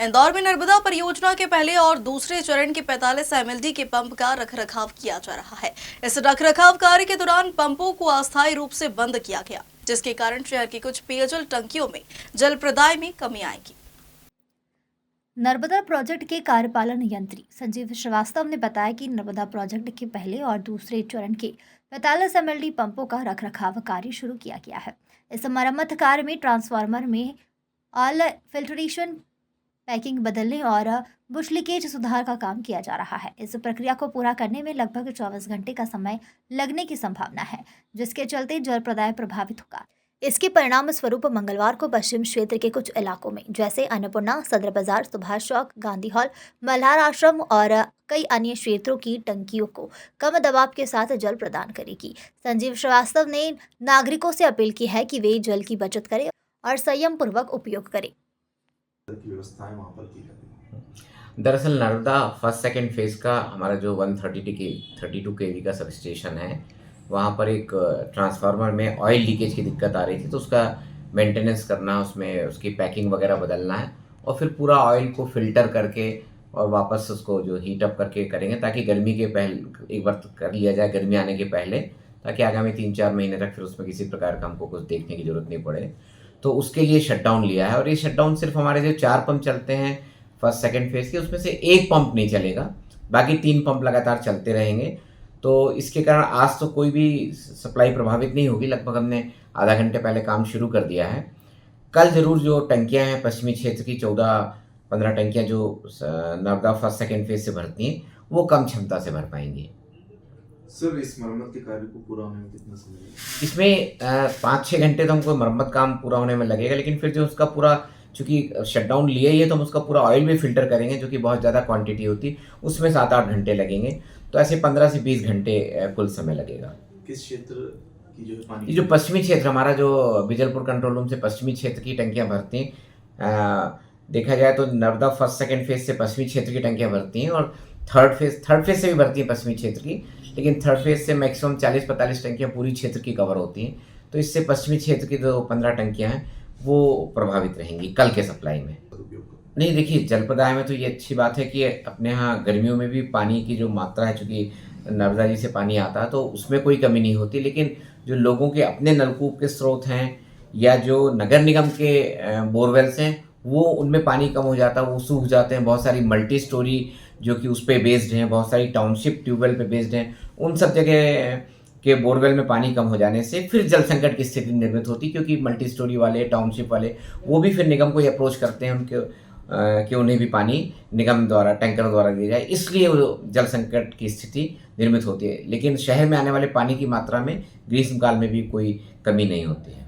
इंदौर में नर्मदा परियोजना के पहले और दूसरे चरण के 45 एमएलडी के पंप का रखरखाव किया जा रहा है। इस रखरखाव कार्य के दौरान पंपों को अस्थायी रूप से बंद किया गया, जिसके कारण शहर की कुछ पेयजल टंकियों में जल प्रदाय में कमी आएगी। नर्मदा प्रोजेक्ट के कार्यपालन यंत्री संजीव श्रीवास्तव ने बताया कि नर्मदा प्रोजेक्ट के पहले और दूसरे चरण के 45 एमएलडी पंपों का रखरखाव कार्य शुरू किया गया है। इस मरम्मत कार्य में ट्रांसफार्मर में ऑयल फिल्ट्रेशन, पैकिंग बदलने और बुश लीकेज सुधार का काम किया जा रहा है। इस प्रक्रिया को पूरा करने में लगभग 24 घंटे का समय लगने की संभावना है, जिसके चलते जल प्रदाय प्रभावित होगा। इसके परिणाम स्वरूप मंगलवार को पश्चिम क्षेत्र के कुछ इलाकों में जैसे अन्नपूर्णा, सदर बाजार, सुभाष चौक, गांधी हॉल, मल्हार आश्रम और कई अन्य क्षेत्रों की टंकियों को कम दबाव के साथ जल प्रदान करेगी। संजीव श्रीवास्तव ने नागरिकों से अपील की है कि वे जल की बचत करें और संयम पूर्वक उपयोग करें। की व्यवस्थाएं वहाँ पर की जाती हैं। दरअसल नर्मदा फर्स्ट सेकंड फेज़ का हमारा जो 132 केवी का सब स्टेशन है, वहाँ पर एक ट्रांसफार्मर में ऑयल लीकेज की दिक्कत आ रही थी, तो उसका मेंटेनेंस करना, उसमें उसकी पैकिंग वगैरह बदलना है और फिर पूरा ऑयल को फ़िल्टर करके और वापस उसको जो हीट अप करके करेंगे, ताकि गर्मी के पहले एक बार कर लिया जाए, गर्मी आने के पहले, ताकि आगामी 3-4 महीने तक फिर उसमें किसी प्रकार का हमको कुछ देखने की ज़रूरत नहीं पड़े। तो उसके लिए शटडाउन लिया है और ये शटडाउन सिर्फ हमारे जो 4 पंप चलते हैं फर्स्ट सेकंड फेज़ के, उसमें से 1 पंप नहीं चलेगा, बाकी 3 पंप लगातार चलते रहेंगे। तो इसके कारण आज तो कोई भी सप्लाई प्रभावित नहीं होगी। लगभग हमने आधा घंटे पहले काम शुरू कर दिया है। कल ज़रूर जो टंकियां हैं पश्चिमी क्षेत्र की 14-15 टंकियां जो नर्मदा फर्स्ट सेकंड फेज़ से भरती हैं, वो कम क्षमता से भर पाएंगी। सर, इस मरम्मत के कार्य को पूरा होने में कितना समय लगेगा? इसमें 5-6 घंटे तो हमको मरम्मत काम पूरा होने में लगेगा, लेकिन फिर जो उसका पूरा, चूँकि शटडाउन लिए ही है तो हम उसका पूरा ऑयल भी फ़िल्टर करेंगे, जो कि बहुत ज़्यादा क्वांटिटी होती, उसमें 7-8 घंटे लगेंगे। तो ऐसे 15 से 20 घंटे कुल समय लगेगा। किस क्षेत्र की जो है पानी, ये जो पश्चिमी क्षेत्र हमारा जो बिजलपुर कंट्रोल रूम से पश्चिमी क्षेत्र की टंकियाँ भरती हैं, देखा जाए तो नर्मदा फर्स्ट सेकंड फेज़ से पश्चिमी क्षेत्र की टंकियाँ भरती हैं और थर्ड फेज़ से भी भरती हैं पश्चिमी क्षेत्र की, लेकिन थर्ड फेज़ से मैक्सिमम 40-45 टंकियाँ पूरी क्षेत्र की कवर होती हैं। तो इससे पश्चिमी क्षेत्र की जो 15 टंकियाँ हैं वो प्रभावित रहेंगी कल के सप्लाई में। उपयोग करो? नहीं, देखिए, जल प्रदाय में तो ये अच्छी बात है कि अपने यहाँ गर्मियों में भी पानी की जो मात्रा है, चूँकि नर्मदा जी से पानी आता है तो उसमें कोई कमी नहीं होती, लेकिन जो लोगों के अपने नलकूप के स्रोत हैं या जो नगर निगम के बोरवेल्स हैं, वो उनमें पानी कम हो जाता है, वो सूख जाते हैं। बहुत सारी मल्टी स्टोरी जो कि उस पे बेस्ड हैं, बहुत सारी टाउनशिप ट्यूबवेल पे बेस्ड हैं, उन सब जगह के बोरवेल में पानी कम हो जाने से फिर जल संकट की स्थिति निर्मित होती, क्योंकि मल्टी स्टोरी वाले, टाउनशिप वाले, वो भी फिर निगम को ये अप्रोच करते हैं उनके कि उन्हें भी पानी निगम द्वारा, टैंकर द्वारा दिया जाए, इसलिए वो जल संकट की स्थिति निर्मित होती है। लेकिन शहर में आने वाले पानी की मात्रा में ग्रीष्मकाल में भी कोई कमी नहीं होती है।